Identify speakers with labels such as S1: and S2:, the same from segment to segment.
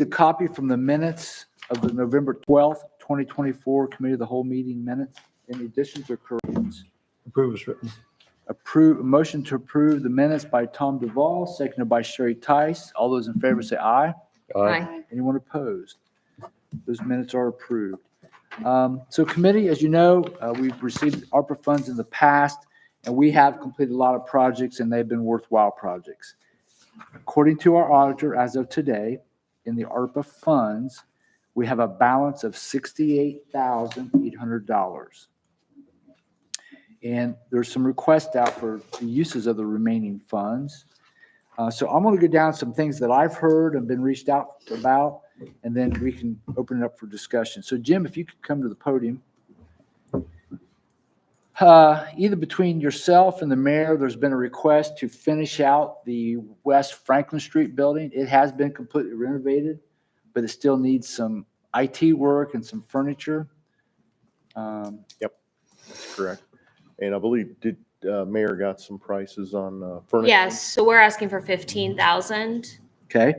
S1: The copy from the minutes of the November 12th, 2024 Committee of the Whole meeting minutes. Any additions or corrections?
S2: Approve as written.
S1: Motion to approve the minutes by Tom Duvall, seconded by Sherry Tice. All those in favor say aye.
S3: Aye.
S1: Anyone opposed? Those minutes are approved. So committee, as you know, we've received ARPA funds in the past, and we have completed a lot of projects, and they've been worthwhile projects. According to our auditor, as of today, in the ARPA funds, we have a balance of $68,800. And there's some requests out for the uses of the remaining funds. So I'm going to go down some things that I've heard and been reached out about, and then we can open it up for discussion. So Jim, if you could come to the podium. Either between yourself and the mayor, there's been a request to finish out the West Franklin Street building. It has been completely renovated, but it still needs some IT work and some furniture.
S4: Yep, that's correct. And I believe, Mayor got some prices on furniture?
S3: Yes, so we're asking for 15,000
S1: Okay,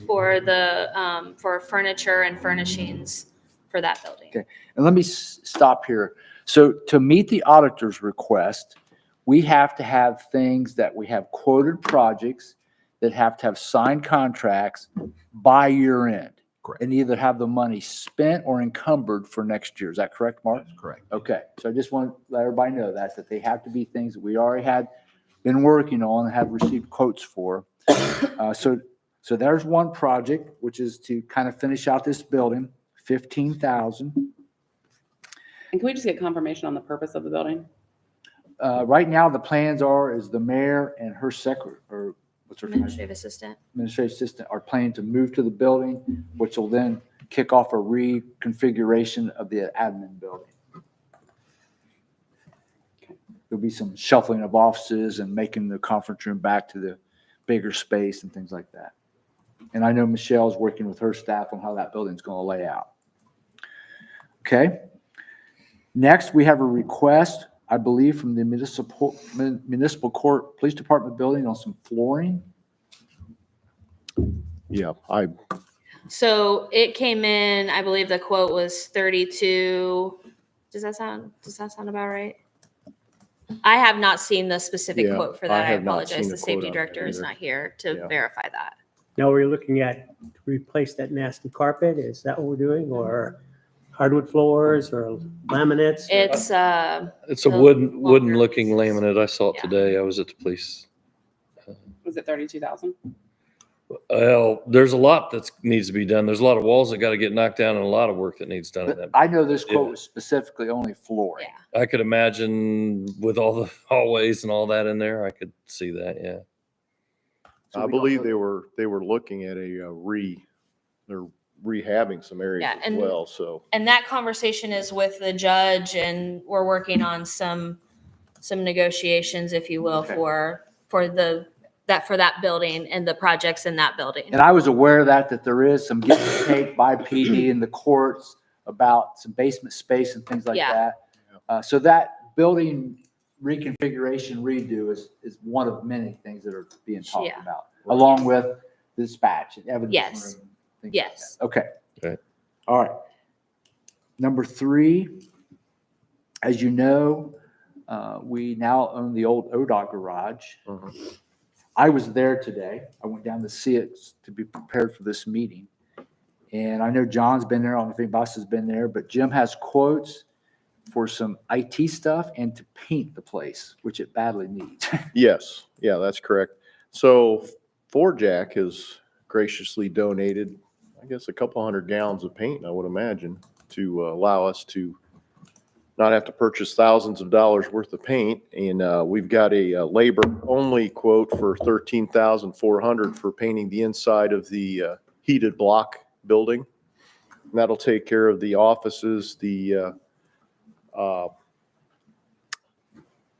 S3: for the, for furniture and furnishings for that building.
S1: Okay. And let me stop here. So to meet the auditor's request, we have to have things that we have quoted projects that have to have signed contracts by year end.
S2: Correct.
S1: And either have the money spent or encumbered for next year. Is that correct, Mark?
S2: That's correct.
S1: Okay, so I just want to let everybody know that they have to be things that we already had been working on and have received quotes for. So there's one project, which is to kind of finish out this building, 15,000.
S5: And can we just get confirmation on the purpose of the building?
S1: Right now, the plans is the mayor and her secretary, or what's her name?
S3: Administrative assistant.
S1: Administrative assistant are planning to move to the building, which will then kick off a reconfiguration of the admin building. There'll be some shuffling of offices and making the conference room back to the bigger space and things like that. And I know Michelle's working with her staff on how that building's going to lay out. Okay. Next, we have a request, I believe, from the municipal court police department building on some flooring.
S4: Yeah,
S3: So it came in, I believe the quote was 32. Does that sound about right? I have not seen the specific
S4: Yeah,
S3: quote for
S4: I
S3: that. I
S4: have not
S3: apologize.
S4: seen
S3: The
S4: a
S3: safety
S4: quote on
S3: director
S4: that
S3: is
S4: either.
S3: not here to
S4: Yeah.
S3: verify that.
S6: Now we're looking at to replace that nasty carpet. Is that what we're doing, or hardwood floors, or laminates?
S3: It's
S7: It's a
S3: The
S7: wooden
S3: longer
S7: looking
S3: pieces.
S7: laminate. I saw it
S3: Yeah.
S7: today. I was at the police.
S5: Was it 32,000?
S7: Well, there's a lot that needs to be done. There's a lot of walls that got to get knocked down and a lot of work that needs done in
S1: But
S7: that.
S1: I know this quote
S7: Yeah.
S1: was specifically only flooring.
S3: Yeah.
S7: I could imagine with all the hallways and all that in there, I could see that. Yeah.
S1: So
S4: I
S1: we don't
S4: believe
S1: know-
S4: they were looking at they're rehabbing some areas
S3: Yeah,
S4: as
S3: and-
S4: well, so.
S3: And that conversation is with the judge, and we're working on some negotiations, if you will,
S1: Okay.
S3: for that building and the projects in that building.
S1: And I was aware of that there is some give and take by PD in the courts about some basement space and things like
S3: Yeah.
S1: that. So that building reconfiguration redo is one of many things that are being talked
S3: Yeah.
S1: about, along with dispatch and evidence.
S3: Yes.
S1: room, things like
S3: Yes.
S1: that. Okay.
S7: Okay.
S1: All right. Number 3, as you know, we now own the old ODOT garage.
S4: Mhm.
S1: I was there today. I went down to see it to be prepared for this meeting. And I know John's been there. I don't know if anybody else has been there, but Jim has quotes for some IT stuff and to paint the place, which it badly needs.
S4: Yes, yeah, that's correct. So Ford Jack has graciously donated, I guess, a couple hundred gallons of paint, I would imagine, to allow us to not have to purchase thousands of dollars worth of paint. And we've got a labor-only quote for $13,400 for painting the inside of the heated block building. And that'll take care of the offices, the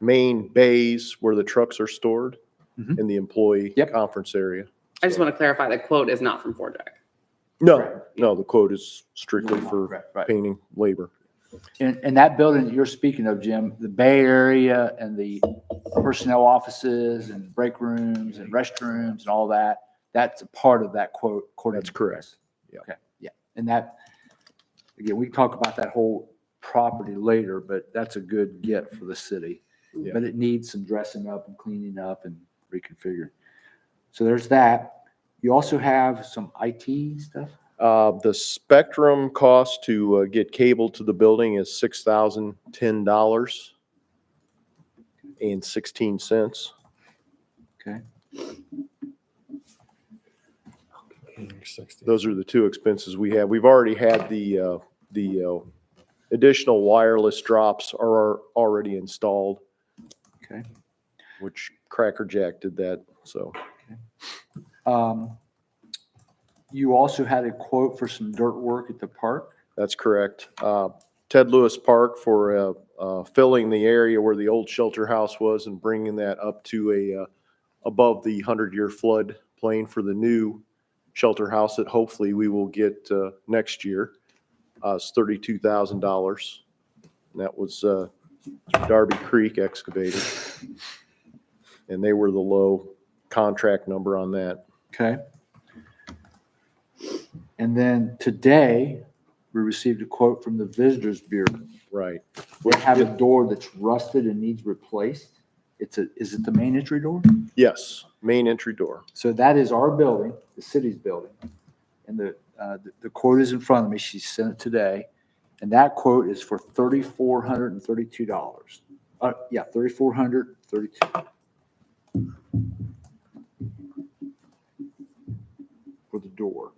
S4: main bays where the trucks are stored,
S1: Mhm.
S4: in the employee
S1: Yep.
S4: conference area.
S5: I just want to clarify, the quote is not from Ford Jack.
S4: No, no, the quote is strictly for
S1: Right.
S4: painting labor.
S1: And that building that you're speaking of, Jim, the Bay Area and the personnel offices and break rooms and restrooms and all that, that's a part of that quote. according
S4: That's
S1: to
S4: correct.
S1: Chris.
S4: Yeah.
S1: Okay, yeah. And that, again, we can talk about that whole property later, but that's a good get for the city.
S4: Yeah.
S1: But it needs some dressing up and cleaning up and reconfiguring. So there's that. You also have some IT stuff?
S4: The spectrum cost to get cable to the building is $6,010.16.
S1: Okay.
S4: Those are the two expenses we have. We've already had the additional wireless drops are already installed,
S1: Okay.
S4: which Cracker Jack did that, so.
S1: You also had a quote for some dirt work at the park?
S4: That's correct. Ted Lewis Park for filling the area where the old shelter house was and bringing that up to above the 100-year flood plain for the new shelter house that hopefully we will get next year. It's $32,000. And that was through Darby Creek Excavated. And they were the low contract number on that.
S1: Okay. And then today, we received a quote from the Visitors Bureau.
S4: Right.
S1: We have a door that's rusted and needs replaced. Is it the main entry door?
S4: Yes, main entry door.
S1: So that is our building, the city's building. And the quote is in front of me. She sent it today. And that quote is for $3,432. Yeah, $3,432. For the door.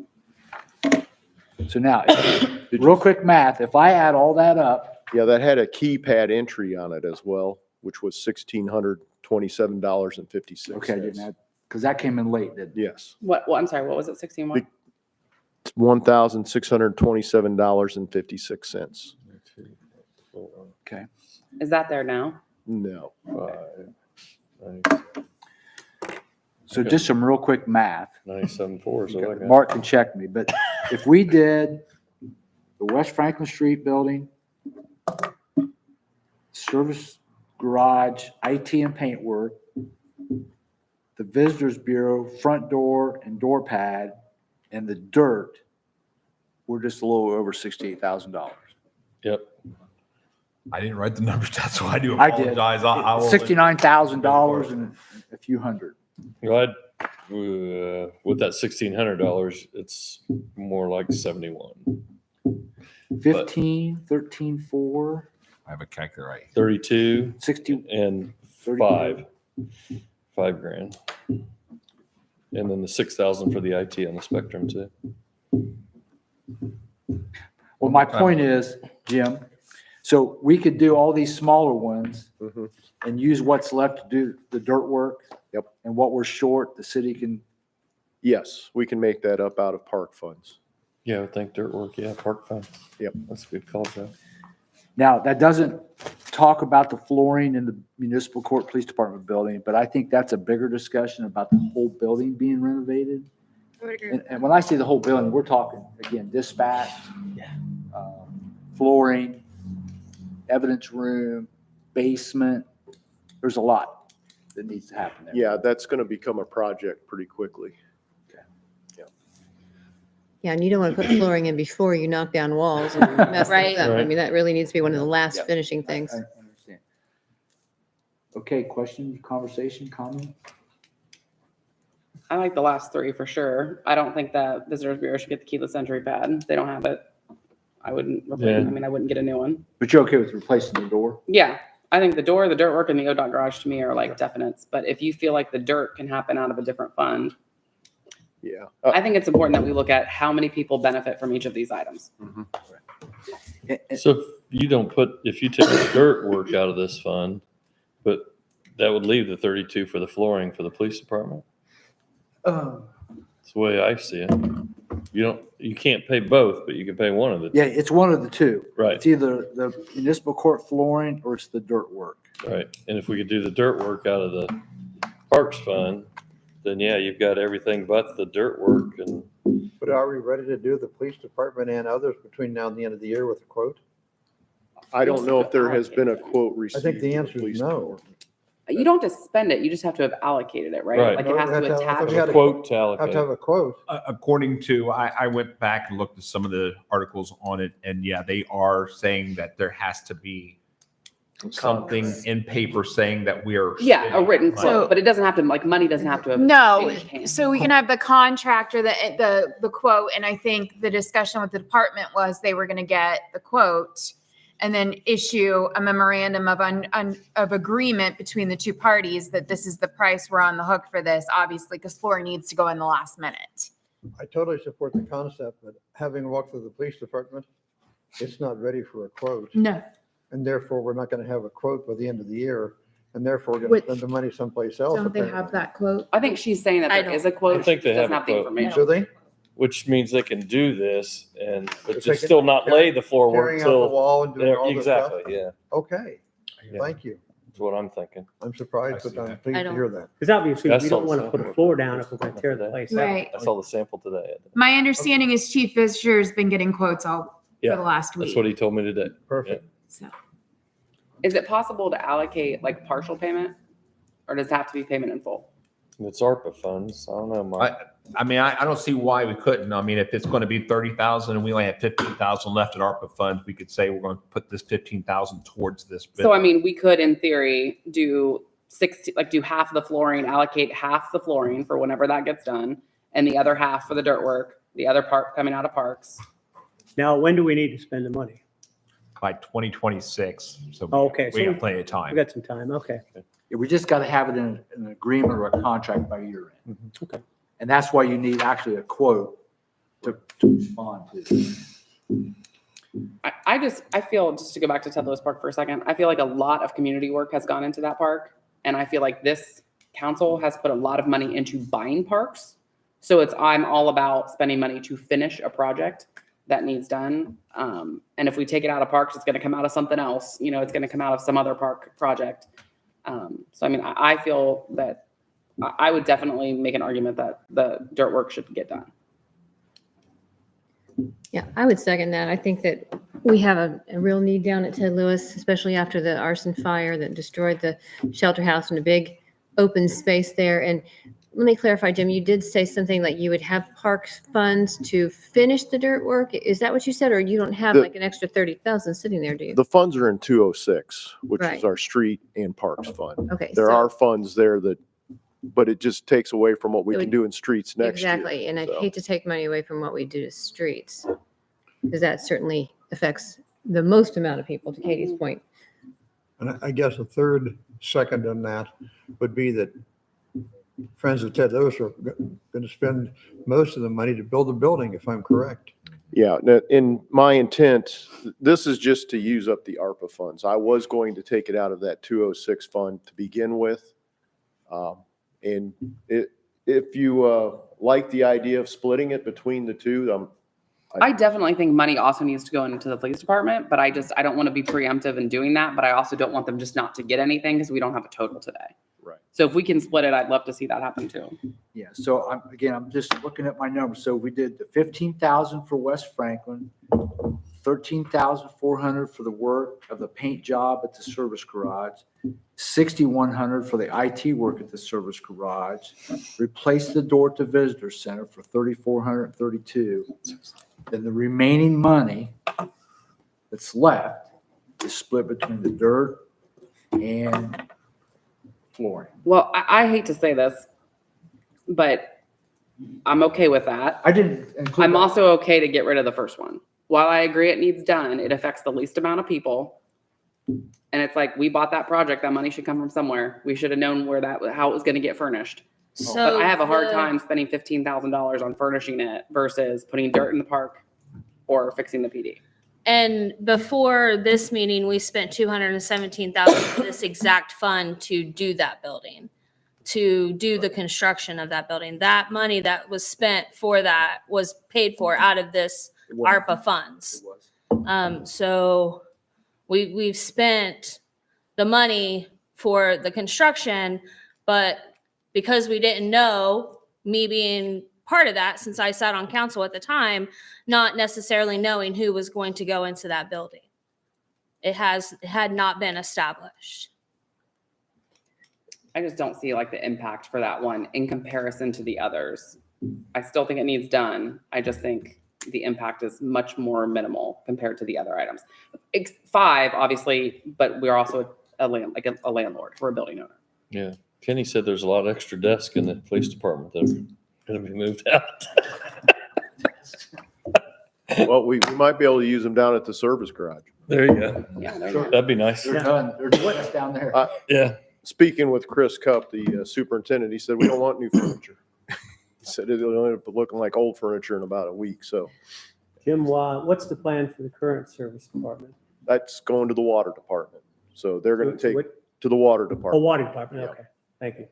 S1: So now, real quick math, if I add all that up,
S4: Yeah, that had a keypad entry on it as well, which was $1,627.56.
S1: okay, I didn't add, because that came in late, didn't it?
S4: Yes,
S5: I'm sorry, what was it, 16 what?
S4: it's $1,627.56.
S1: Okay.
S5: Is that there now?
S4: No.
S1: So just some real quick math.
S7: 97.4, so I got.
S1: Mark can check me, but if we did the West Franklin Street building, service garage, IT and paint work, the Visitors Bureau, front door and door pad, and the dirt, we're just a little over $68,000.
S7: Yep.
S2: I didn't write the numbers, that's why I do
S1: I did.
S2: apologize. I will-
S1: $69,000 and a few hundred.
S7: Well, with that $1,600, it's more like 71.
S1: 15, 13, 4,
S2: I have a calculator right.
S7: 32
S1: 60,
S7: and
S1: 32.
S7: five grand. And then the 6,000 for the IT on the Spectrum too.
S1: Well, my point is, Jim, so we could do all these smaller ones
S4: Mhm.
S1: and use what's left to do the dirt work.
S4: Yep.
S1: And what we're short, the city can,
S4: Yes, we can make that up out of park funds.
S7: Yeah, I would think dirt work. Yeah, park fund.
S4: Yep.
S7: That's a good call, Joe.
S1: now, that doesn't talk about the flooring in the municipal court police department building, but I think that's a bigger discussion about the whole building being renovated. And when I say the whole building, we're talking, again, dispatch, flooring, evidence room, basement. There's a lot that needs to happen there.
S4: Yeah, that's going to become a project pretty quickly.
S8: Yeah, and you don't want to put flooring in before you knock down walls and mess
S3: Right.
S8: things up. I
S7: Right.
S8: mean, that really needs to be one of the last
S1: Yeah.
S8: finishing things.
S1: I understand. Okay, question, conversation, comment?
S5: I like the last three for sure. I don't think that Visitors Bureau should get the keyless entry pad. They don't have it. I wouldn't replace,
S7: Yeah.
S5: I mean, I wouldn't get a new one.
S1: But you're okay with replacing the door?
S5: Yeah, I think the door, the dirt work, and the ODOT garage to me are like definites. But if you feel like the dirt can happen out of a different fund,
S4: Yeah.
S5: I think it's important that we look at how many people benefit from each of these items.
S7: So if you if you take the dirt work out of this fund, but that would leave the 32 for the flooring for the police department. That's the way I see it. You can't pay both, but you can pay one of the two.
S1: Yeah, it's one of the two.
S7: Right.
S1: It's either the municipal court flooring or it's the dirt work.
S7: Right. And if we could do the dirt work out of the parks fund, then yeah, you've got everything but the dirt work. And
S9: But are we ready to do the police department and others between now and the end of the year with a quote?
S4: I don't know if there has been a quote
S9: I
S4: received.
S9: think the
S4: for
S9: answer
S4: police
S9: is no.
S4: department.
S5: You don't have to spend it, you just have to have allocated it, right?
S7: Right.
S5: Like it has
S9: No,
S5: to
S9: that's how- I
S5: attach.
S9: thought we
S7: A
S9: had a-
S7: quote to
S9: Have
S7: allocate.
S9: to have a quote.
S2: According to, I went back and looked at some of the articles on it, and yeah, they are saying that there has to be something in paper saying that we are.
S5: Yeah, a written
S2: spending money.
S5: quote, but it doesn't have to, like, money doesn't have to have.
S10: No,
S5: changed hands.
S10: so we can have the contractor, the quote, and I think the discussion with the department was they were gonna get the quote and then issue a memorandum of agreement between the two parties that this is the price, we're on the hook for this, obviously, because flooring needs to go in the last minute.
S9: I totally support the concept, but having walked through the police department, it's not ready for a quote.
S10: No.
S9: And therefore, we're not going to have a quote by the end of the year. And therefore, we're going
S10: Which-
S9: to spend the money someplace else.
S10: Don't they have
S9: apparently.
S10: that quote?
S5: I think she's saying that
S3: I
S5: there is
S3: don't-
S5: a quote.
S7: I think
S5: she
S7: they
S5: doesn't
S7: have a
S5: the
S7: quote.
S5: information.
S9: Do they?
S7: Which means they can do this and, but
S9: If they
S7: just
S9: can
S7: still not lay the floor work
S9: Tearing out the
S7: till.
S9: wall and doing all this stuff?
S7: Exactly, yeah.
S9: Okay,
S7: Yeah.
S9: thank you.
S7: That's what I'm thinking.
S9: I'm
S2: I
S9: surprised,
S2: see
S9: but I'm
S2: that.
S9: pleased
S3: I
S9: to
S3: don't-
S9: hear that.
S6: Because obviously,
S7: That's
S6: we don't
S7: all
S6: want to put a
S7: simple.
S6: floor down if we're going to tear the place out.
S10: Right.
S7: I saw the sample today.
S10: My understanding is Chief Fisher's been getting quotes all for
S7: Yeah,
S10: the last week.
S7: That's what he told me today.
S9: Perfect.
S10: So,
S5: Is it possible to allocate like partial payment? Or does it have to be payment in full?
S7: It's ARPA funds. I don't know, Mark.
S2: I mean, I don't see why we couldn't. I mean, if it's going to be 30,000 and we only have 15,000 left in ARPA funds, we could say we're going to put this 15,000 towards this.
S5: So I mean, we could in theory do 60, like do half the flooring, allocate half the flooring for whenever that gets done. And the other half for the dirt work, the other part coming out of parks.
S6: Now, when do we need to spend the money?
S2: By 2026. So
S6: Okay,
S2: we
S6: so
S2: have plenty of
S6: We
S2: time.
S6: got some time, okay.
S1: Yeah, we just got to have it in an agreement or a contract by year end.
S6: Okay.
S1: And that's why you need actually a quote to respond to.
S5: I feel, just to go back to Ted Lewis Park for a second, I feel like a lot of community work has gone into that park. And I feel like this council has put a lot of money into buying parks. So I'm all about spending money to finish a project that needs done. And if we take it out of parks, it's going to come out of something else. You know, it's going to come out of some other park project. So, I mean, I feel that I would definitely make an argument that the dirt work should get done.
S8: Yeah, I would second that. I think that we have a real need down at Ted Lewis, especially after the arson fire that destroyed the shelter house and a big open space there. And let me clarify, Jim, you did say something like you would have parks funds to finish the dirt work. Is that what you said? Or you don't have
S4: The-
S8: like an extra 30,000 sitting there, do you?
S4: The funds are in 206, which
S8: Right.
S4: is our street and parks fund.
S8: Okay.
S4: There
S8: so-
S4: are funds there that, but it just takes away from what we
S8: It
S4: can
S8: would-
S4: do in streets next year.
S8: Exactly, and I'd
S4: so.
S8: hate to take money away from what we do to streets, because that certainly affects the most amount of people, to Katie's point.
S9: And I guess a third second on that would be that Friends of Ted Lewis are going to spend most of the money to build a building, if I'm correct.
S4: Yeah, in my intent, this is just to use up the ARPA funds. I was going to take it out of that 206 fund to begin with. And if you like the idea of splitting it between the two,
S5: I definitely think money also needs to go into the police department, but I don't want to be preemptive in doing that, but I also don't want them just not to get anything because we don't have a total today.
S4: Right.
S5: So if we can split it, I'd love to see that happen too.
S1: Yeah, so I'm just looking at my numbers. So we did the 15,000 for West Franklin, 13,400 for the work of the paint job at the service garage, 6,100 for the IT work at the service garage, replaced the door at the visitor center for 3,432. Then the remaining money that's left is split between the dirt and flooring.
S5: Well, I hate to say this, but I'm okay with that.
S1: I didn't include.
S5: I'm
S1: that.
S5: also okay to get rid of the first one. While I agree it needs done, it affects the least amount of people. And it's like, we bought that project, that money should come from somewhere. We should have known how it was going to get furnished.
S3: So
S5: But I have a hard
S3: the-
S5: time spending $15,000 on furnishing it versus putting dirt in the park or fixing the PD.
S3: And before this meeting, we spent $217,000 for this exact fund to do that building, to do the construction of that building. That money that was spent for that was paid for out of this
S1: It wasn't.
S3: ARPA funds.
S1: It was.
S3: So we've spent the money for the construction, but because we didn't know, me being part of that, since I sat on council at the time, not necessarily knowing who was going to go into that building. It had not been established.
S5: I just don't see like the impact for that one in comparison to the others. I still think it needs done. I just think the impact is much more minimal compared to the other items. 5, obviously, but we're also a landlord. We're a building owner.
S7: Yeah. Kenny said there's a lot of extra desks in the police department that are going to be moved out.
S4: Well, we might be able to use them down at the service garage.
S7: There you go.
S5: Yeah, there you
S1: Sure.
S5: go.
S7: That'd be nice.
S1: They're done. They're just down there.
S7: Yeah.
S4: Speaking with Chris Cupp, the superintendent, he said, we don't want new furniture. He said it'll end up looking like old furniture in about a week. So
S6: Jim, what's the plan for the current service department?
S4: that's going to the water department. So they're going to take
S6: What-
S4: to the water
S6: Oh,
S4: department.
S6: water department,
S4: Yeah.
S6: okay, thank you.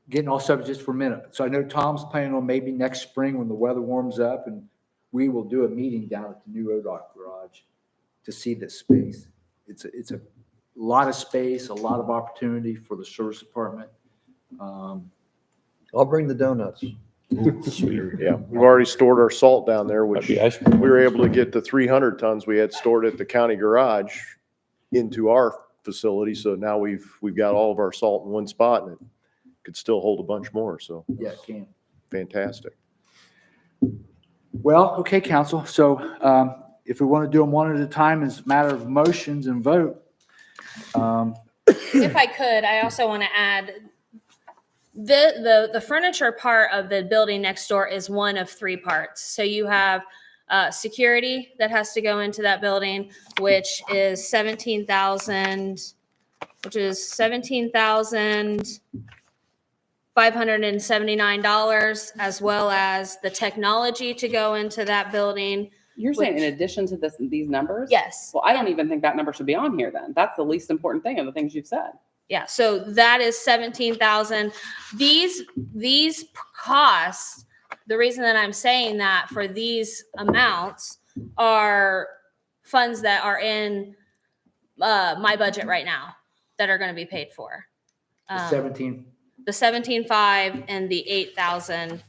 S1: Getting off subject just for a minute. So I know Tom's planning on maybe next spring when the weather warms up and we will do a meeting down at the new ODOT garage to see this space. It's a lot of space, a lot of opportunity for the service department.
S9: I'll bring the donuts.
S4: Yeah, we've already stored our salt down there,
S7: That'd
S4: which
S7: be ice cream.
S4: we were able to get the 300 tons we had stored at the county garage into our facility. So now we've got all of our salt in one spot and it could still hold a bunch more. So
S1: Yeah, it can.
S4: fantastic.
S1: Well, okay, council. So if we want to do them one at a time as a matter of motions and vote.
S3: If I could, I also want to add the furniture part of the building next door is one of 3 parts. So you have security that has to go into that building, which is $17,579, as well as the technology to go into that building.
S5: You're saying
S3: Which-
S5: in addition to these numbers?
S3: Yes.
S5: Well, I don't even think that number should be on here then. That's the least important thing of the things you've said.
S3: Yeah, so that is 17,000. These costs, the reason that I'm saying that for these amounts are funds that are in my budget right now that are going to be paid for.
S1: The 17,
S3: The 17.5 and the 8,000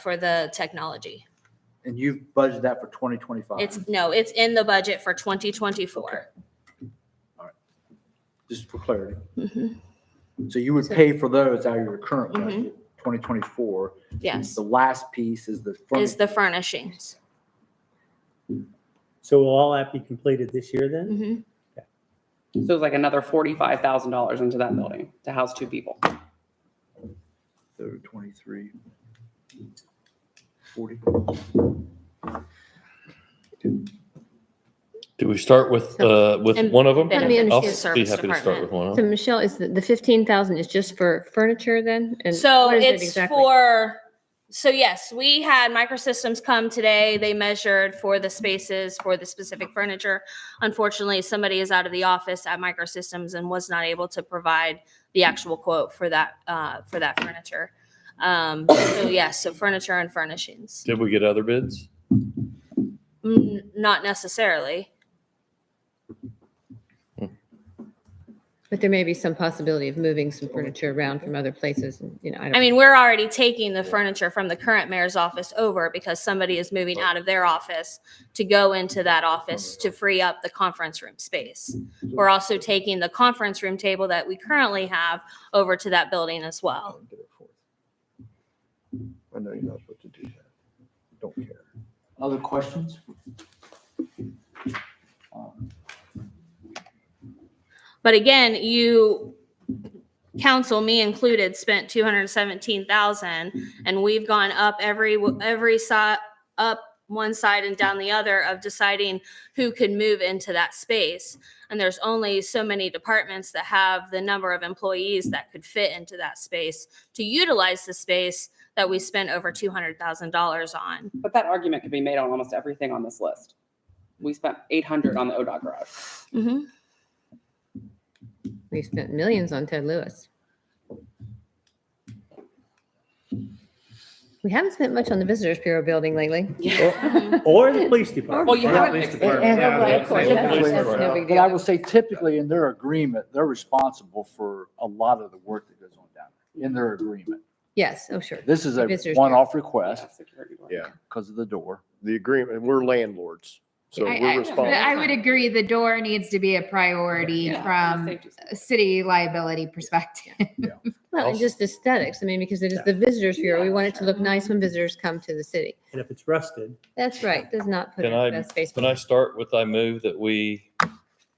S3: for the technology.
S1: and you've budgeted that for 2025.
S3: It's in the budget for 2024.
S1: Just for clarity.
S3: Mhm.
S1: So you would pay for those out of your current budget, 2024.
S3: Yes,
S1: The last piece is the
S3: is the furnishings.
S6: So will all that be completed this year then?
S3: Mhm.
S5: So it's like another $45,000 into that building to house 2 people.
S1: 23, 40.
S7: Do we start with
S3: And
S7: one of them?
S8: Let me
S3: benefits
S7: I'll
S3: to
S8: understand.
S3: the
S7: be
S3: service
S7: happy to start with
S3: department.
S7: one of
S8: So
S7: them.
S8: Michelle, is the 15,000 is just for furniture then? And
S3: So
S8: what is it
S3: it's
S8: exactly?
S3: so yes, we had Microsystems come today. They measured for the spaces for the specific furniture. Unfortunately, somebody is out of the office at Microsystems and was not able to provide the actual quote for that furniture. So yes, so furniture and furnishings.
S7: Did we get other bids?
S3: Not necessarily.
S8: But there may be some possibility of moving some furniture around from other places and,
S3: I mean, we're already taking the furniture from the current mayor's office over because somebody is moving out of their office to go into that office to free up the conference room space. We're also taking the conference room table that we currently have over to that building as well.
S9: I know you're not supposed to do that. Don't care.
S1: Other questions?
S3: But again, you, council, me included, spent 217,000, and we've gone up every side, up one side and down the other of deciding who could move into that space. And there's only so many departments that have the number of employees that could fit into that space to utilize the space that we spent over $200,000 on.
S5: But that argument could be made on almost everything on this list. We spent 800 on the ODOT garage.
S3: Mm-hmm.
S8: we spent millions on Ted Lewis. We haven't spent much on the Visitors Bureau building lately.
S6: Or the police department?
S5: Well, you haven't.
S8: Of course, that's no big
S1: But I
S8: deal.
S1: will say typically in their agreement, they're responsible for a lot of the work that goes on down there in their agreement.
S8: Yes, oh, sure.
S1: This is a
S8: Visitors
S1: one-off request
S5: Security guard.
S4: Yeah.
S1: because of the door.
S4: The agreement, we're landlords. So
S10: I
S4: we're responsible.
S10: would agree the door needs to be a priority
S5: Yeah,
S10: from
S5: safety side.
S10: a city liability perspective.
S8: Well, and just aesthetics. I mean, because it is the visitors bureau. We want it to look nice when visitors come to the city.
S6: And if it's rusted,
S8: That's right. Does not put
S7: Can
S8: it in
S7: I,
S8: the best face.
S7: can I start with, I move that we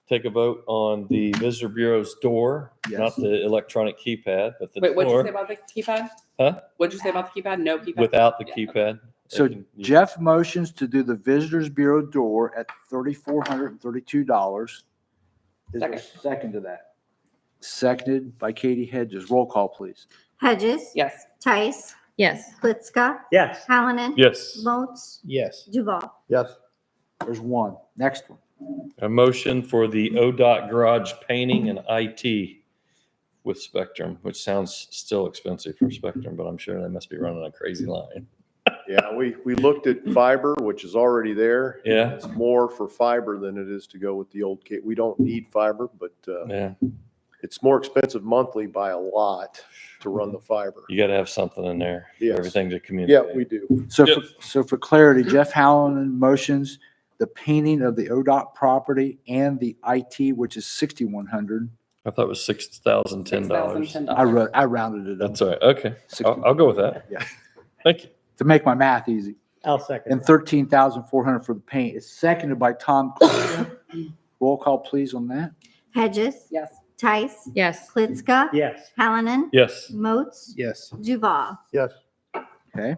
S7: take a vote on the visitor bureau's door, not
S1: Yes.
S7: the electronic keypad, but the
S5: Wait, what'd you say
S7: door
S5: about the keypad?
S7: Huh?
S5: What'd you say about the keypad? No keypad?
S7: without the
S5: Yeah.
S7: keypad.
S1: So
S7: They can use-
S1: Jeff motions to do the Visitors Bureau door at $3,432. Is there a second to that? Seconded by Katie Hedges. Roll call, please.
S10: Hedges.
S5: Yes.
S10: Tice.
S8: Yes.
S10: Blitzka.
S6: yes.
S10: Hallinan.
S7: Yes.
S10: Moats.
S9: Yes.
S10: Duval.
S9: Yes.
S1: There's one. Next one.
S7: A motion for the ODOT garage painting and IT with Spectrum, which sounds still expensive for Spectrum, but I'm sure they must be running a crazy line.
S4: Yeah, we looked at fiber, which is already there.
S7: Yeah.
S4: It's more for fiber than it is to go with the old kit. We don't need fiber, but
S7: Yeah.
S4: it's more expensive monthly by a lot to run the fiber.
S7: You got to have something in there for
S4: Yes.
S7: everything to communicate.
S4: Yeah, we do.
S1: So,
S7: Yep.
S1: so for clarity, Jeff Hallonen motions the painting of the ODOT property and the IT, which is $6,100.
S7: I thought it was $6,010.
S5: $6,010.
S1: I rounded it up.
S7: That's all right. Okay. I'll go with that.
S1: Yeah.
S7: Thank you.
S1: To make my math easy.
S6: I'll second.
S1: And $13,400 for the paint. It's seconded by Tom Clifton. Roll call, please, on that.
S10: Hedges.
S5: Yes.
S10: Tice.
S8: Yes.
S10: Blitzka.
S6: Yes.
S10: Hallinan.
S7: Yes.
S10: Moats.
S9: Yes.
S10: Duval.
S9: Yes.
S1: Okay.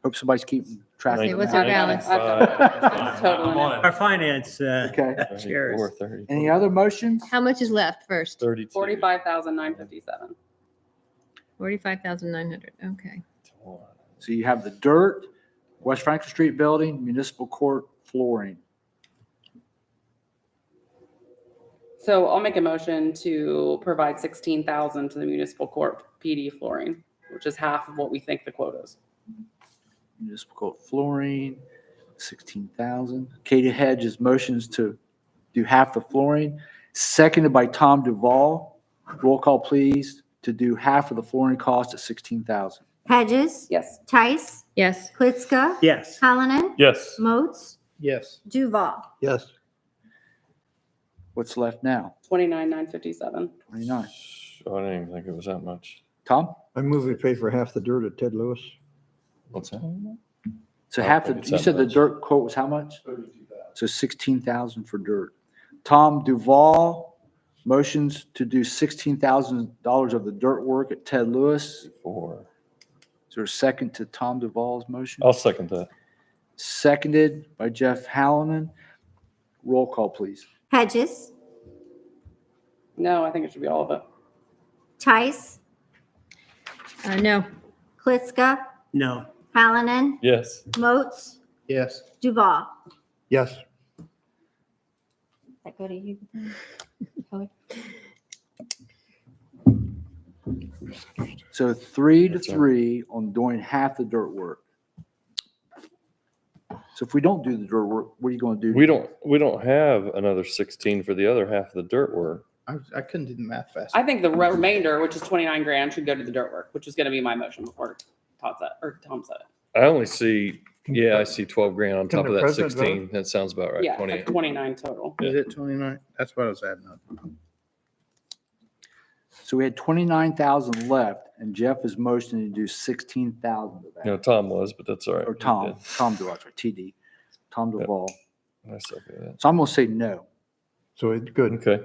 S1: Hope somebody's keeping track
S8: Okay,
S1: of
S8: what's
S1: that.
S8: our balance?
S5: Total.
S6: Our finance,
S1: Okay.
S6: Cheers.
S7: 30,
S1: Any other motions?
S8: How much is left first?
S7: 32.
S5: 45,957.
S8: 45,900. Okay.
S1: So you have the dirt, West Franklin Street building, municipal court flooring.
S5: So I'll make a motion to provide 16,000 to the municipal court PD flooring, which is half of what we think the quote is.
S1: Municipal court flooring, 16,000. Katie Hedges motions to do half the flooring, seconded by Tom Duval. Roll call, please, to do half of the flooring cost at 16,000.
S10: Hedges.
S5: Yes.
S10: Tice.
S8: Yes.
S10: Blitzka.
S6: Yes.
S10: Hallinan.
S7: Yes.
S10: Moats.
S9: Yes.
S10: Duval.
S9: Yes.
S1: What's left now?
S5: 29,957.
S1: 29.
S7: Oh, I didn't even think it was that much.
S1: Tom?
S9: I move we pay for half the dirt at Ted Lewis.
S7: What's that?
S1: So
S7: I
S1: half
S7: don't
S1: the,
S7: think it's
S1: you
S7: that
S1: said the
S7: much.
S1: dirt quote was how much? 32,000. So 16,000 for dirt. Tom Duval motions to do $16,000 of the dirt work at Ted Lewis.
S7: Four.
S1: Is there a second to Tom Duval's motion?
S7: I'll second that.
S1: Seconded by Jeff Hallinan. Roll call, please.
S10: Hedges.
S5: No, I think it should be all of it.
S10: Tice.
S8: No.
S10: Blitzka.
S6: No.
S10: Hallinan.
S7: Yes.
S10: Moats.
S9: Yes.
S10: Duval.
S9: Yes.
S8: That go to you.
S1: So 3 to
S7: That's all
S1: 3 on doing half the dirt work. So if we don't do the dirt work, what are you going to do?
S7: We don't have another 16 for the other half of the dirt work.
S11: I couldn't do the math fast.
S5: I think the remainder, which is 29 grand, should go to the dirt work, which is going to be my motion before Todd said, or Tom said it.
S7: I only see, yeah, I see 12 grand on
S9: Can
S7: top
S9: the
S7: of that
S9: president
S7: 16. That sounds about right.
S5: Yeah, it's
S7: 28.
S5: like 29 total.
S11: Is it 29? That's what I was adding up.
S1: So we had 29,000 left and Jeff is motioning to do 16,000 of that.
S7: No, Tom was, but that's all right.
S1: Or Tom Duval, sorry, TD, Tom Duval.
S7: I second that.
S1: So I'm going to say no.
S9: So it's good.
S7: Okay.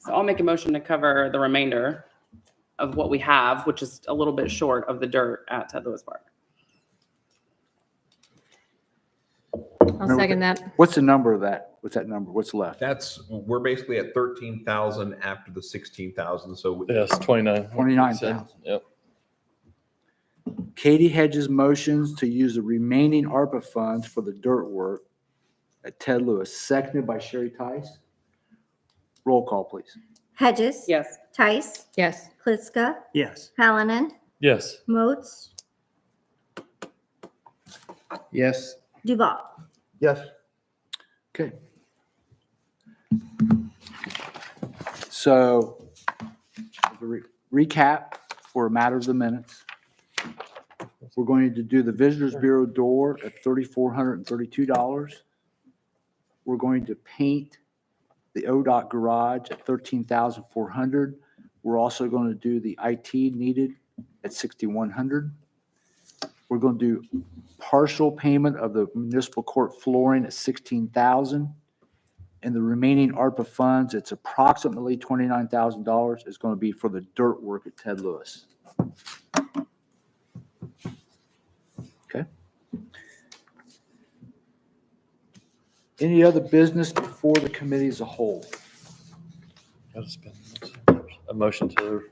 S5: So I'll make a motion to cover the remainder of what we have, which is a little bit short of the dirt at Ted Lewis Park.
S8: I'll second that.
S1: What's the number of that? What's that number? What's left?
S2: We're basically at 13,000 after the 16,000. So
S7: Yes, 29.
S1: 29,000.
S7: Yep.
S1: Katie Hedges motions to use the remaining ARPA funds for the dirt work at Ted Lewis, seconded by Sherry Tice. Roll call, please.
S10: Hedges.
S5: Yes.
S10: Tice.
S8: Yes.
S10: Blitzka.
S6: Yes.
S10: Hallinan.
S7: Yes.
S10: Moats.
S11: Yes.
S10: Duval.
S9: Yes.
S1: Okay. So, the recap for a matter of the minutes. We're going to do the Visitors Bureau door at $3,432. We're going to paint the ODOT garage at $13,400. We're also going to do the IT needed at $6,100. We're going to do partial payment of the municipal court flooring at $16,000. And the remaining ARPA funds, it's approximately $29,000, is going to be for the dirt work at Ted Lewis. Okay. Any other business before the committee as a whole?
S7: A motion to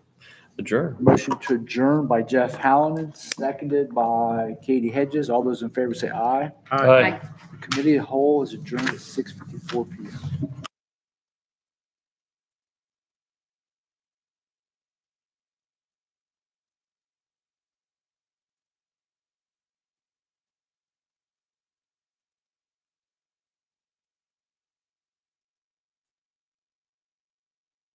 S7: adjourn.
S1: Motion to adjourn by Jeff Hallinan, seconded by Katie Hedges. All those in favor say aye.
S7: Aye.
S1: The committee as a whole is adjourned at 6:54 PM.